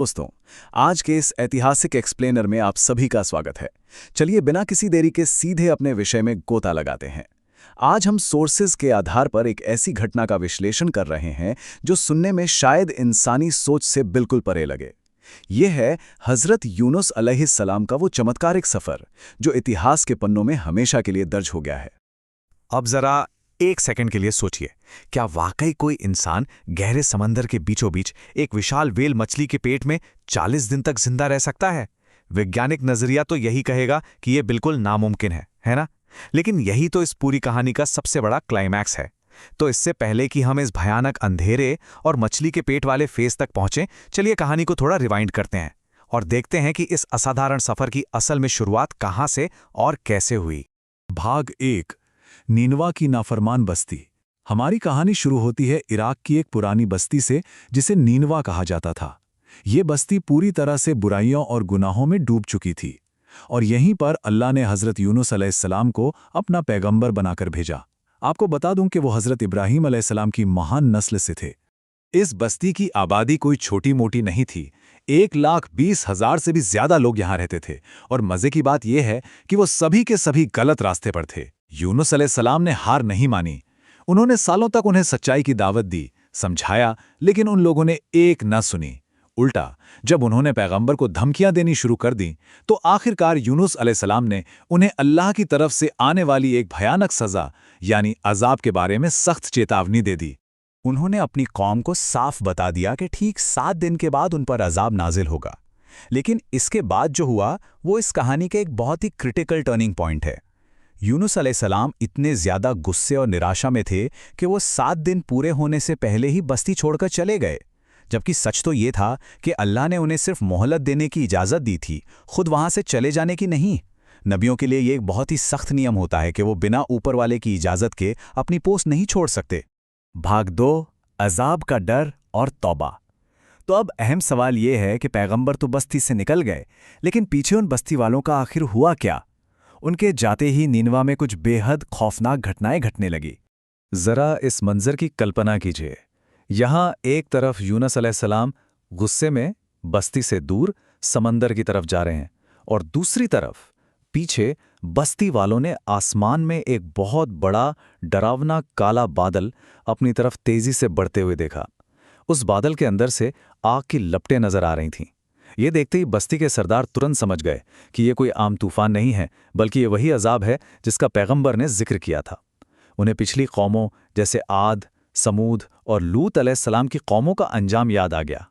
दोस्तों, आज के इस ऐतिहासिक एक्सप्लेनर में आप सभी का स्वागत है। चलिए बिना किसी देरी के सीधे अपने विषय में गोता लगाते हैं। आज हम सोर्सेज के आधार पर एक ऐसी घटना का विश्लेषण कर रहे हैं जो सुनने में शायद इंसानी सोच से बिल्कुल परे लगे। ये है हजरत यूनुस अलैहिस्सलाम का वो चमत्कारिक सफर जो इतिहास के पन्नों में हमेशा के लिए दर्ज हो गया है। अब जरा एक सेकंड के लिए सोचिए, क्या वाकई कोई इंसान गहरे समंदर के बीचों बीच एक विशाल व्हेल मछली के पेट में 40 दिन तक जिंदा रह सकता है? वैज्ञानिक नजरिया तो यही कहेगा कि यह बिल्कुल नामुमकिन है ना? लेकिन यही तो इस पूरी कहानी का सबसे बड़ा क्लाइमैक्स है। तो इससे पहले कि हम इस भयानक अंधेरे और मछली के पेट वाले फेज तक पहुंचें, चलिए कहानी को थोड़ा रिवाइंड करते हैं और देखते हैं कि इस असाधारण सफर की असल में शुरुआत कहां से और कैसे हुई। भाग 1, नीनवा की नाफरमान बस्ती। हमारी कहानी शुरू होती है इराक की एक पुरानी बस्ती से जिसे नीनवा कहा जाता था। ये बस्ती पूरी तरह से बुराइयों और गुनाहों में डूब चुकी थी और यहीं पर अल्लाह ने हज़रत यूनुस अलैहिस्सलाम को अपना पैगंबर बनाकर भेजा। आपको बता दूं कि वो हज़रत इब्राहीम अलैहिस्सलाम की महान नस्ल से थे। इस बस्ती की आबादी कोई छोटी मोटी नहीं थी। 1,20,000 से भी ज्यादा लोग यहाँ रहते थे और मजे की बात यह है कि वो सभी के सभी गलत रास्ते पर थे। यूनुस अलैहिस्सलाम ने हार नहीं मानी। उन्होंने सालों तक उन्हें सच्चाई की दावत दी, समझाया, लेकिन उन लोगों ने एक न सुनी। उल्टा जब उन्होंने पैगंबर को धमकियां देनी शुरू कर दी तो आखिरकार यूनुस अलैहिस्सलाम ने उन्हें अल्लाह की तरफ से आने वाली एक भयानक सजा यानी अजाब के बारे में सख्त चेतावनी दे दी। उन्होंने अपनी कौम को साफ बता दिया कि ठीक 7 दिन के बाद उन पर अजाब नाजिल होगा। लेकिन इसके बाद जो हुआ वो इस कहानी के एक बहुत ही क्रिटिकल टर्निंग पॉइंट है। यूनुस अलैहिस्सलाम इतने ज्यादा गुस्से और निराशा में थे कि वो 7 दिन पूरे होने से पहले ही बस्ती छोड़कर चले गए, जबकि सच तो ये था कि अल्लाह ने उन्हें सिर्फ मोहलत देने की इजाज़त दी थी, खुद वहां से चले जाने की नहीं। नबियों के लिए ये एक बहुत ही सख्त नियम होता है कि वो बिना ऊपर वाले की इजाज़त के अपनी पोस्ट नहीं छोड़ सकते। भाग 2, अजाब का डर और तौबा। तो अब अहम सवाल ये है कि पैगंबर तो बस्ती से निकल गए, लेकिन पीछे उन बस्ती वालों का आखिर हुआ क्या? उनके जाते ही नीनवा में कुछ बेहद खौफनाक घटनाएं घटने लगी। जरा इस मंजर की कल्पना कीजिए। यहाँ एक तरफ यूनुस अलैहिस्सलाम गुस्से में बस्ती से दूर समंदर की तरफ जा रहे हैं और दूसरी तरफ पीछे बस्ती वालों ने आसमान में एक बहुत बड़ा डरावना काला बादल अपनी तरफ तेजी से बढ़ते हुए देखा। उस बादल के अंदर से आग की लपटें नजर आ रही थीं। ये देखते ही बस्ती के सरदार तुरंत समझ गए कि ये कोई आम तूफान नहीं है, बल्कि ये वही अजाब है जिसका पैगंबर ने जिक्र किया था। उन्हें पिछली कौमों जैसे आद, समूद और लूत अलैहिस्सलाम की कौमों का अंजाम याद आ गया।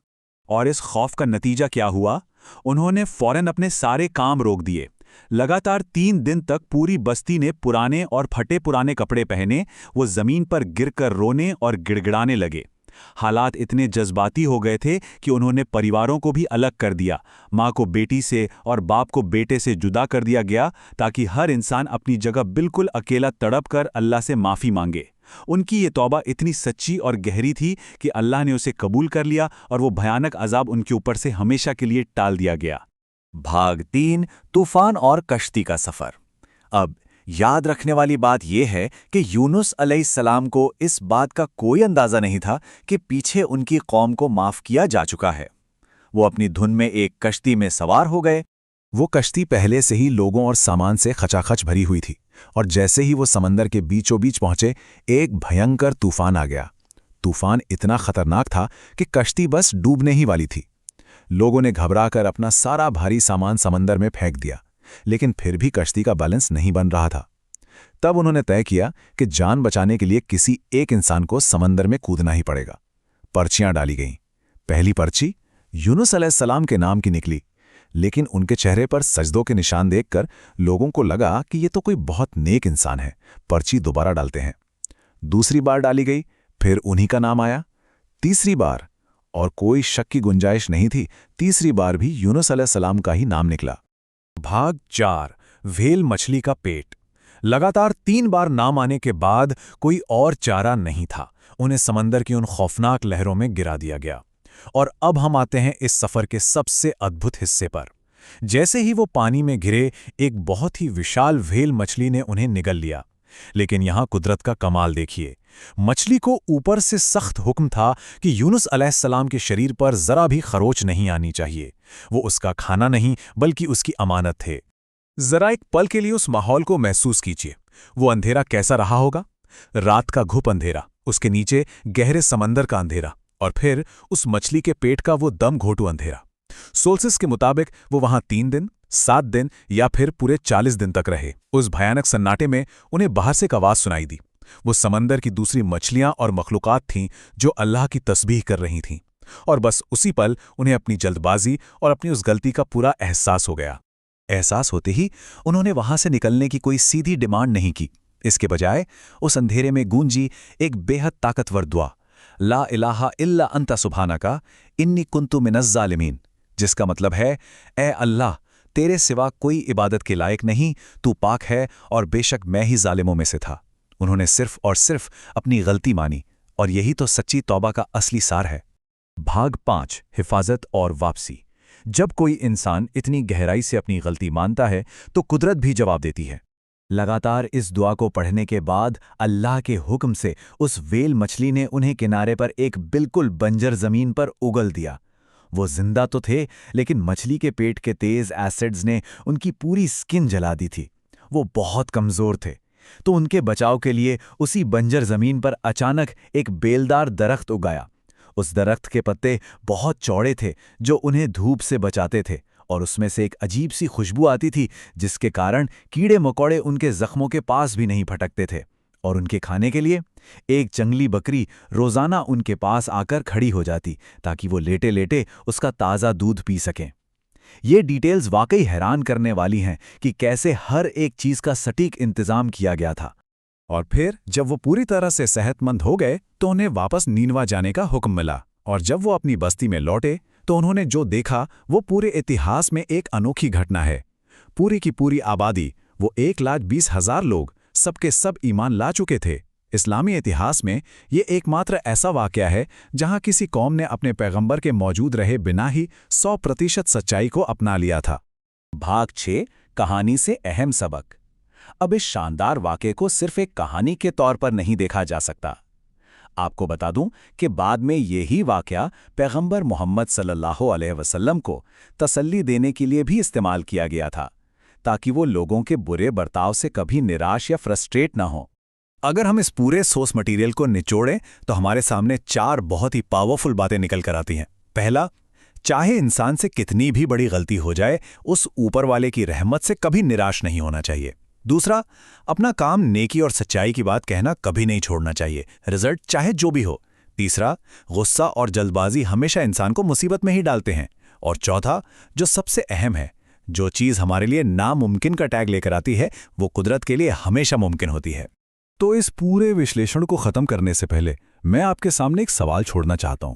और इस खौफ का नतीजा क्या हुआ? उन्होंने फौरन अपने सारे काम रोक दिए। लगातार 3 दिन तक पूरी बस्ती ने पुराने और फटे पुराने कपड़े पहने वो जमीन पर गिरकर रोने और गिड़गिड़ाने लगे। हालात इतने जज्बाती हो गए थे कि उन्होंने परिवारों को भी अलग कर दिया। माँ को बेटी से और बाप को बेटे से जुदा कर दिया गया ताकि हर इंसान अपनी जगह बिल्कुल अकेला तड़प कर अल्लाह से माफ़ी मांगे। उनकी ये तौबा इतनी सच्ची और गहरी थी कि अल्लाह ने उसे कबूल कर लिया और वो भयानक अजाब उनके ऊपर से हमेशा के लिए टाल दिया गया। भाग 3, तूफान और कश्ती का सफर। अब याद रखने वाली बात यह है कि यूनुस अलैहिस्सलाम को इस बात का कोई अंदाजा नहीं था कि पीछे उनकी कौम को माफ किया जा चुका है। वो अपनी धुन में एक कश्ती में सवार हो गए। वो कश्ती पहले से ही लोगों और सामान से खचाखच भरी हुई थी और जैसे ही वो समंदर के बीचों बीच पहुंचे, एक भयंकर तूफान आ गया। तूफान इतना खतरनाक था कि कश्ती बस डूबने ही वाली थी। लोगों ने घबराकर अपना सारा भारी सामान समंदर में फेंक दिया, लेकिन फिर भी कश्ती का बैलेंस नहीं बन रहा था। तब उन्होंने तय किया कि जान बचाने के लिए किसी एक इंसान को समंदर में कूदना ही पड़ेगा। पर्चियां डाली गईं। पहली पर्ची यूनुस अलैहिस्सलाम के नाम की निकली, लेकिन उनके चेहरे पर सजदों के निशान देखकर लोगों को लगा कि ये तो कोई बहुत नेक इंसान है। पर्ची दोबारा डालते हैं। दूसरी बार डाली गई, फिर उन्हीं का नाम आया। तीसरी बार, और कोई शक की गुंजाइश नहीं थी, तीसरी बार भी यूनुस अलैहिस्सलाम का ही नाम निकला। भाग 4, व्हेल मछली का पेट। लगातार 3 बार नाम आने के बाद कोई और चारा नहीं था। उन्हें समंदर की उन खौफनाक लहरों में गिरा दिया गया। और अब हम आते हैं इस सफर के सबसे अद्भुत हिस्से पर। जैसे ही वो पानी में गिरे, एक बहुत ही विशाल व्हेल मछली ने उन्हें निगल लिया। लेकिन यहाँ कुदरत का कमाल देखिए। मछली को ऊपर से सख्त हुक्म था कि यूनुस अलैहिस्सलाम के शरीर पर जरा भी खरोच नहीं आनी चाहिए। वो उसका खाना नहीं बल्कि उसकी अमानत थे। जरा एक पल के लिए उस माहौल को महसूस कीजिए। वो अंधेरा कैसा रहा होगा? रात का घुप अंधेरा, उसके नीचे गहरे समंदर का अंधेरा, और फिर उस मछली के पेट का वो दम घोटू अंधेरा। सोल्सिस के मुताबिक वो वहां 3 दिन, 7 दिन या फिर पूरे 40 दिन तक रहे। उस भयानक सन्नाटे में उन्हें बाहर से एक आवाज सुनाई दी। वो समंदर की दूसरी मछलियां और मखलूकात थीं जो अल्लाह की तस्बीह कर रही थीं। और बस उसी पल उन्हें अपनी जल्दबाजी और अपनी उस गलती का पूरा एहसास हो गया। एहसास होते ही उन्होंने वहां से निकलने की कोई सीधी डिमांड नहीं की। इसके बजाय उस अंधेरे में गूंजी एक बेहद ताकतवर दुआ, ला इलाहा इल्ला अंता सुब्हानका इन्नी कुन्तु मिनज़ ज़ालिमीन, जिसका मतलब है, ए अल्लाह, तेरे सिवा कोई इबादत के लायक नहीं, तू पाक है और बेशक मैं ही जालिमों में से था। उन्होंने सिर्फ और सिर्फ अपनी गलती मानी, और यही तो सच्ची तौबा का असली सार है। भाग 5, हिफाजत और वापसी। जब कोई इंसान इतनी गहराई से अपनी गलती मानता है तो कुदरत भी जवाब देती है। लगातार इस दुआ को पढ़ने के बाद अल्लाह के हुक्म से उस व्हेल मछली ने उन्हें किनारे पर एक बिल्कुल बंजर जमीन पर उगल दिया। वो जिंदा तो थे, लेकिन मछली के पेट के तेज एसिड्स ने उनकी पूरी स्किन जला दी थी। वो बहुत कमजोर थे, तो उनके बचाव के लिए उसी बंजर जमीन पर अचानक एक बेलदार दरख्त उगाया। उस दरख्त के पत्ते बहुत चौड़े थे जो उन्हें धूप से बचाते थे, और उसमें से एक अजीब सी खुशबू आती थी जिसके कारण कीड़े मकोड़े उनके जख्मों के पास भी नहीं फटकते थे। और उनके खाने के लिए एक जंगली बकरी रोजाना उनके पास आकर खड़ी हो जाती ताकि वो लेटे लेटे उसका ताज़ा दूध पी सकें। ये डिटेल्स वाकई हैरान करने वाली हैं कि कैसे हर एक चीज़ का सटीक इंतजाम किया गया था। और फिर जब वो पूरी तरह से सेहतमंद हो गए तो उन्हें वापस नीनवा जाने का हुक्म मिला, और जब वो अपनी बस्ती में लौटे तो उन्होंने जो देखा वो पूरे इतिहास में एक अनोखी घटना है। पूरी की पूरी आबादी, वो 1,20,000 लोग, सबके सब ईमान ला चुके थे। इस्लामी इतिहास में ये एकमात्र ऐसा वाक़या है जहां किसी कौम ने अपने पैगंबर के मौजूद रहे बिना ही 100% सच्चाई को अपना लिया था। भाग 6, कहानी से अहम सबक। अब इस शानदार वाक़े को सिर्फ एक कहानी के तौर पर नहीं देखा जा सकता। आपको बता दूं कि बाद में यही वाक़या पैगंबर मोहम्मद सल्लल्लाहु अलैहि वसल्लम को तसल्ली देने के लिए भी इस्तेमाल किया गया था, ताकि वो लोगों के बुरे बर्ताव से कभी निराश या फ्रस्ट्रेट ना हो। अगर हम इस पूरे सोर्स मटेरियल को निचोड़ें तो हमारे सामने 4 बहुत ही पावरफुल बातें निकल कर आती हैं। पहला, चाहे इंसान से कितनी भी बड़ी गलती हो जाए, उस ऊपर वाले की रहमत से कभी निराश नहीं होना चाहिए। दूसरा, अपना काम नेकी और सच्चाई की बात कहना कभी नहीं छोड़ना चाहिए, रिजल्ट चाहे जो भी हो। तीसरा, गुस्सा और जल्दबाजी हमेशा इंसान को मुसीबत में ही डालते हैं। और चौथा, जो सबसे अहम है, जो चीज़ हमारे लिए नामुमकिन का टैग लेकर आती है वो कुदरत के लिए हमेशा मुमकिन होती है। तो इस पूरे विश्लेषण को खत्म करने से पहले मैं आपके सामने एक सवाल छोड़ना चाहता हूं।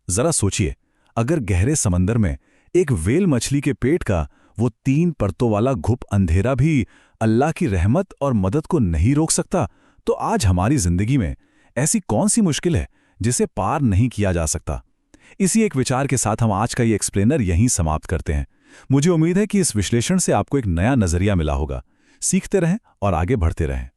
जरा सोचिए, अगर गहरे समंदर में एक व्हेल मछली के पेट का वो 3 परतों वाला घुप अंधेरा भी अल्लाह की रहमत और मदद को नहीं रोक सकता, तो आज हमारी जिंदगी में ऐसी कौन सी मुश्किल है जिसे पार नहीं किया जा सकता। इसी एक विचार के साथ हम आज का ये एक्सप्लेनर यहीं समाप्त करते हैं। मुझे उम्मीद है कि इस विश्लेषण से आपको एक नया नजरिया मिला होगा। सीखते रहें और आगे बढ़ते रहें।